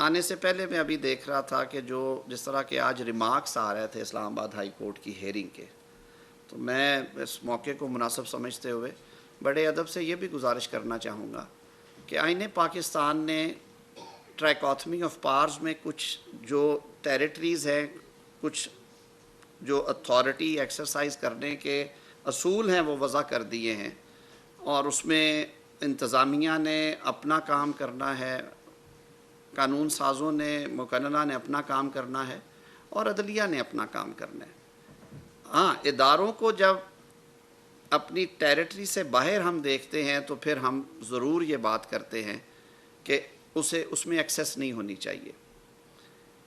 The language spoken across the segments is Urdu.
آنے سے پہلے میں ابھی دیکھ رہا تھا کہ جس طرح کے آج ریمارکس آ رہے تھے اسلام آباد ہائی کورٹ کی ہیئرنگ کے، تو میں اس موقع کو مناسب سمجھتے ہوئے بڑے ادب سے یہ بھی گزارش کرنا چاہوں گا کہ آئین پاکستان نے ٹرائکوتھمی آف پاورز میں کچھ جو ٹیریٹریز ہیں، کچھ جو اتھارٹی ایکسرسائز کرنے کے اصول ہیں وہ وضع کر دیے ہیں، اور اس میں انتظامیہ نے اپنا کام کرنا ہے، قانون سازوں نے مقننہ نے اپنا کام کرنا ہے، اور عدلیہ نے اپنا کام کرنا ہے۔ ہاں، اداروں کو جب اپنی ٹیریٹری سے باہر ہم دیکھتے ہیں تو پھر ہم ضرور یہ بات کرتے ہیں کہ اس میں ایکسیس نہیں ہونی چاہیے۔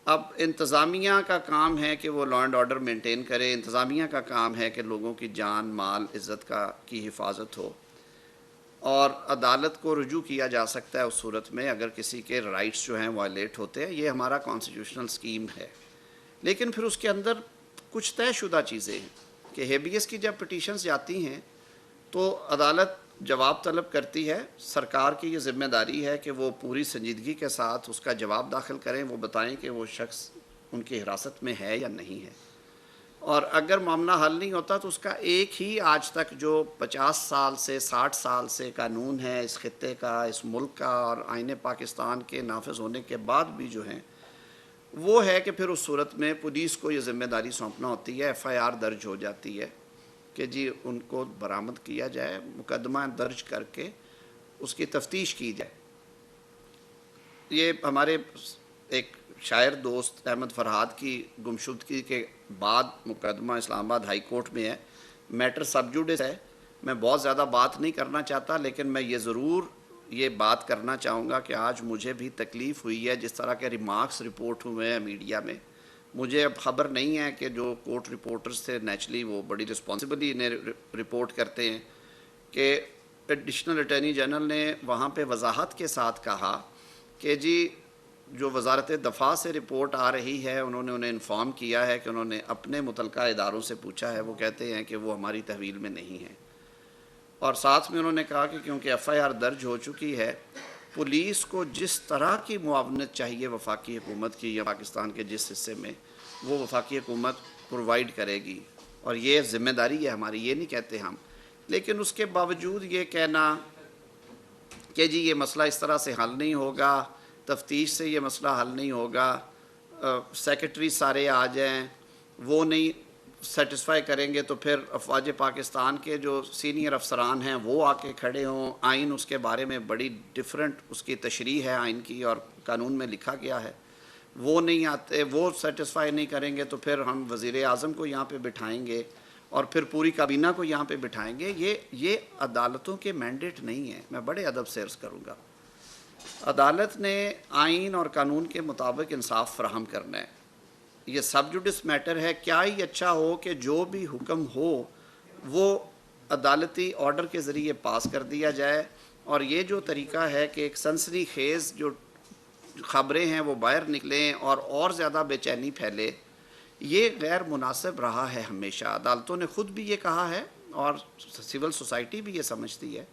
اب انتظامیہ کا کام ہے کہ وہ لا اینڈ آرڈر مینٹین کرے، انتظامیہ کا کام ہے کہ لوگوں کی جان مال عزت کی حفاظت ہو، اور عدالت کو رجوع کیا جا سکتا ہے اس صورت میں اگر کسی کے رائٹس جو ہیں وائلیٹ ہوتے ہیں۔ یہ ہمارا کانسٹیٹیوشنل سکیم ہے، لیکن پھر اس کے اندر کچھ طے شدہ چیزیں ہیں کہ ہیبیس کی جب پٹیشنز جاتی ہیں تو عدالت جواب طلب کرتی ہے، سرکار کی یہ ذمہ داری ہے کہ وہ پوری سنجیدگی کے ساتھ اس کا جواب داخل کریں، وہ بتائیں کہ وہ شخص ان کی حراست میں ہے یا نہیں ہے، اور اگر معاملہ حل نہیں ہوتا تو اس کا ایک ہی آج تک جو 50 سال سے 60 سال سے قانون ہے اس خطے کا، اس ملک کا، اور آئین پاکستان کے نافذ ہونے کے بعد بھی جو ہیں، وہ ہے کہ پھر اس صورت میں پولیس کو یہ ذمہ داری سونپنا ہوتی ہے، ایف آئی آر درج ہو جاتی ہے کہ جی ان کو برآمد کیا جائے، مقدمہ درج کر کے اس کی تفتیش کی جائے۔ یہ ہمارے ایک شاعر دوست احمد فرحاد کی گمشدگی کے بعد مقدمہ اسلام آباد ہائی کورٹ میں ہے، میٹر سب جوڈس ہے۔ میں بہت زیادہ بات نہیں کرنا چاہتا، لیکن میں یہ ضرور یہ بات کرنا چاہوں گا کہ آج مجھے بھی تکلیف ہوئی ہے جس طرح کے ریمارکس رپورٹ ہوئے ہیں میڈیا میں۔ مجھے اب خبر نہیں ہے کہ جو کورٹ رپورٹرز تھے نیچرلی وہ بڑی رسپانسبلی انہیں رپورٹ کرتے ہیں کہ ایڈیشنل اٹارنی جنرل نے وہاں پہ وضاحت کے ساتھ کہا کہ جی جو وزارت دفاع سے رپورٹ آ رہی ہے انہوں نے انہیں انفارم کیا ہے کہ انہوں نے اپنے متعلقہ اداروں سے پوچھا ہے، وہ کہتے ہیں کہ وہ ہماری تحویل میں نہیں ہیں، اور ساتھ میں انہوں نے کہا کہ کیونکہ ایف آئی آر درج ہو چکی ہے، پولیس کو جس طرح کی معاونت چاہیے وفاقی حکومت کی یا پاکستان کے جس حصے میں، وہ وفاقی حکومت پرووائڈ کرے گی، اور یہ ذمہ داری ہے ہماری، یہ نہیں کہتے ہم۔ لیکن اس کے باوجود یہ کہنا کہ جی یہ مسئلہ اس طرح سے حل نہیں ہوگا، تفتیش سے یہ مسئلہ حل نہیں ہوگا، سیکرٹری سارے آ جائیں، وہ نہیں سیٹسفائی کریں گے تو پھر افواج پاکستان کے جو سینئر افسران ہیں وہ آ کے کھڑے ہوں، آئین اس کے بارے میں بڑی ڈیفرنٹ اس کی تشریح ہے آئین کی اور قانون میں لکھا گیا ہے، وہ نہیں آتے، وہ سیٹسفائی نہیں کریں گے تو پھر ہم وزیر اعظم کو یہاں پہ بٹھائیں گے اور پھر پوری کابینہ کو یہاں پہ بٹھائیں گے۔ یہ عدالتوں کے مینڈیٹ نہیں ہے، میں بڑے ادب سے عرض کروں گا۔ عدالت نے آئین اور قانون کے مطابق انصاف فراہم کرنا ہے، یہ سب جوڈس میٹر ہے۔ کیا ہی اچھا ہو کہ جو بھی حکم ہو وہ عدالتی آرڈر کے ذریعے پاس کر دیا جائے، اور یہ جو طریقہ ہے کہ ایک سنسنی خیز جو خبریں ہیں وہ باہر نکلیں اور زیادہ بے چینی پھیلے، یہ غیر مناسب رہا ہے ہمیشہ۔ عدالتوں نے خود بھی یہ کہا ہے اور سول سوسائٹی بھی یہ سمجھتی ہے